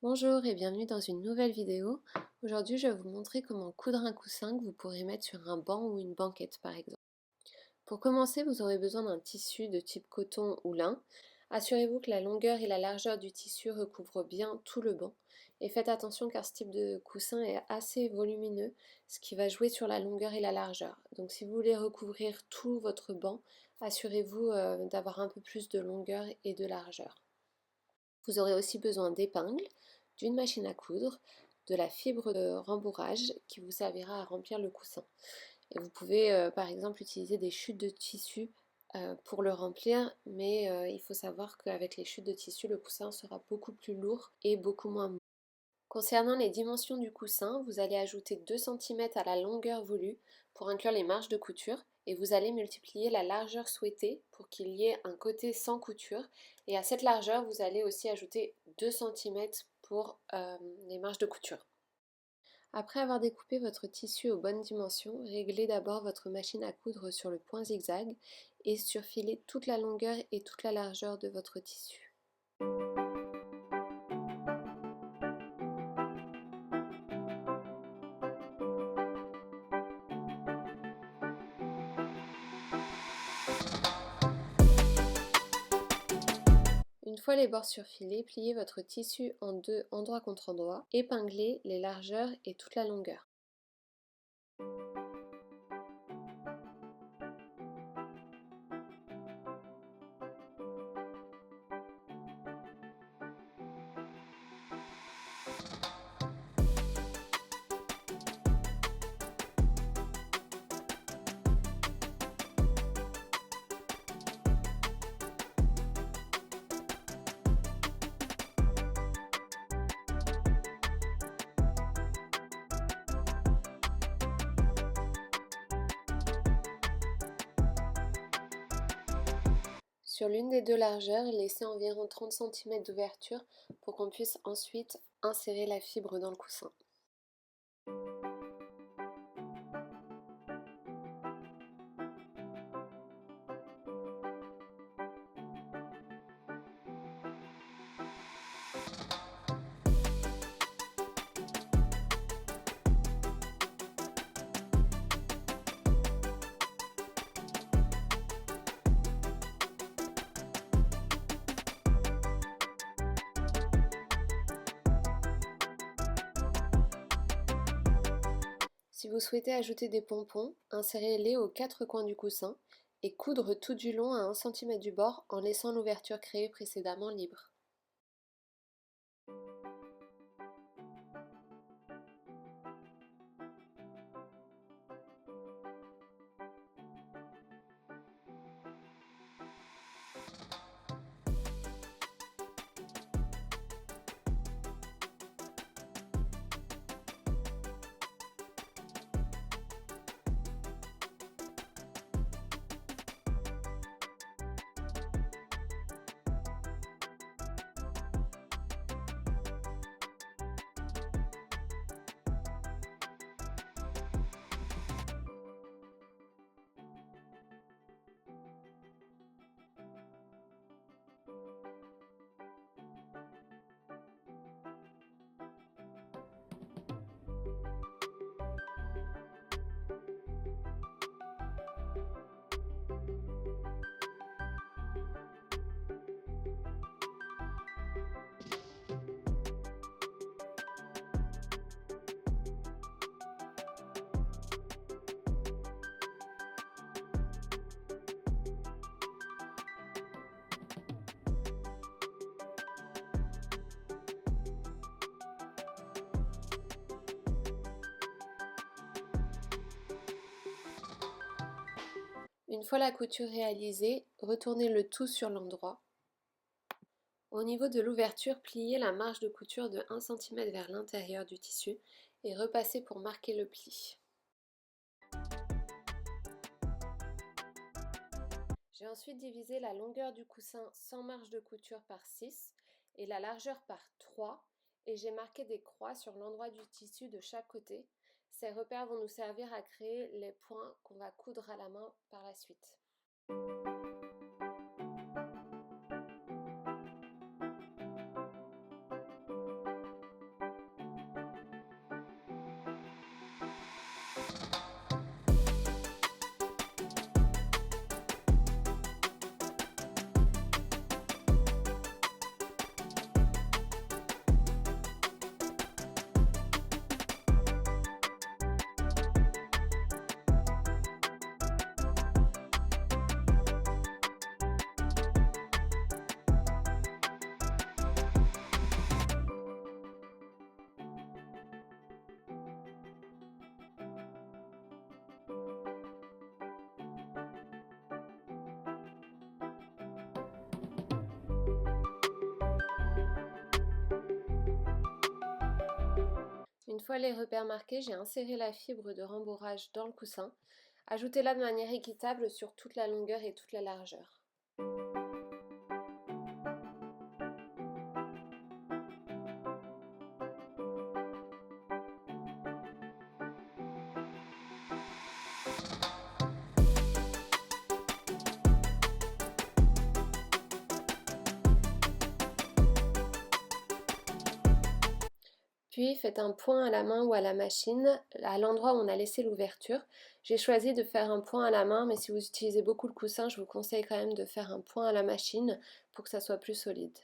Bonjour et bienvenue dans une nouvelle vidéo. Aujourd'hui, je vais vous montrer comment coudre un coussin que vous pourrez mettre sur un banc ou une banquette par exemple. Pour commencer, vous aurez besoin d'un tissu de type coton ou lin. Assurez-vous que la longueur et la largeur du tissu recouvrent bien tout le banc. Et faites attention car ce type de coussin est assez volumineux, ce qui va jouer sur la longueur et la largeur. Donc si vous voulez recouvrir tout votre banc, assurez-vous d'avoir un peu plus de longueur et de largeur. Vous aurez aussi besoin d'épingles, d'une machine à coudre, de la fibre de rembourrage qui vous servira à remplir le coussin. Et vous pouvez par exemple utiliser des chutes de tissu pour le remplir, mais il faut savoir qu'avec les chutes de tissu, le coussin sera beaucoup plus lourd et beaucoup moins mou. Concernant les dimensions du coussin, vous allez ajouter 2 cm à la longueur voulue pour inclure les marges de couture et vous allez multiplier la largeur souhaitée pour qu'il y ait un côté sans couture, et à cette largeur vous allez aussi ajouter 2 cm pour les marges de couture. Après avoir découpé votre tissu aux bonnes dimensions, réglez d'abord votre machine à coudre sur le point zigzag et surfilez toute la longueur et toute la largeur de votre tissu. Une fois les bords surfilés, pliez votre tissu en deux endroit contre endroit, épinglez les largeurs et toute la longueur. Sur l'une des deux largeurs, laissez environ 30 cm d'ouverture pour qu'on puisse ensuite insérer la fibre dans le coussin. Si vous souhaitez ajouter des pompons, insérez-les aux quatre coins du coussin et coudre tout du long à 1 cm du bord en laissant l'ouverture créée précédemment libre. Une fois la couture réalisée, retournez le tout sur l'endroit. Au niveau de l'ouverture, pliez la marge de couture de 1 cm vers l'intérieur du tissu et repassez pour marquer le pli. J'ai ensuite divisé la longueur du coussin sans marge de couture par 6 et la largeur par 3, et j'ai marqué des croix sur l'endroit du tissu de chaque côté. Ces repères vont nous servir à créer les points qu'on va coudre à la main par la suite. Une fois les repères marqués, j'ai inséré la fibre de rembourrage dans le coussin. Ajoutez-la de manière équitable sur toute la longueur et toute la largeur. Puis faites un point à la main ou à la machine, à l'endroit où on a laissé l'ouverture. J'ai choisi de faire un point à la main, mais si vous utilisez beaucoup le coussin, je vous conseille quand même de faire un point à la machine pour que ça soit plus solide.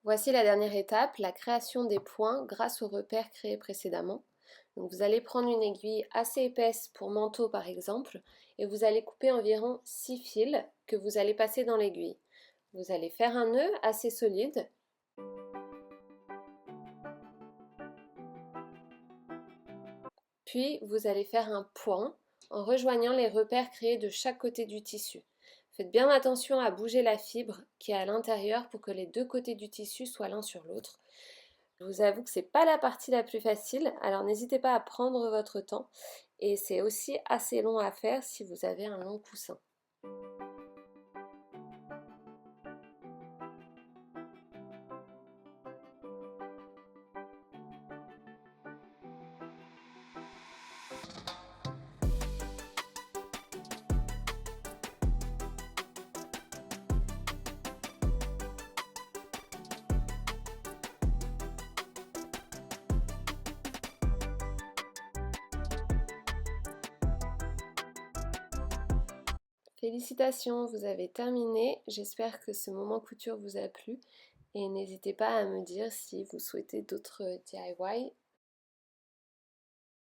Voici la dernière étape, la création des points grâce aux repères créés précédemment. Donc vous allez prendre une aiguille assez épaisse pour manteau par exemple et vous allez couper environ 6 fils que vous allez passer dans l'aiguille. Vous allez faire un nœud assez solide. Puis vous allez faire un point en rejoignant les repères créés de chaque côté du tissu. Faites bien attention à bouger la fibre qui est à l'intérieur pour que les deux côtés du tissu soient l'un sur l'autre. Je vous avoue que c'est pas la partie la plus facile, alors n'hésitez pas à prendre votre temps et c'est aussi assez long à faire si vous avez un long coussin. Félicitations, vous avez terminé. J'espère que ce moment couture vous a plu et n'hésitez pas à me dire si vous souhaitez d'autres DIY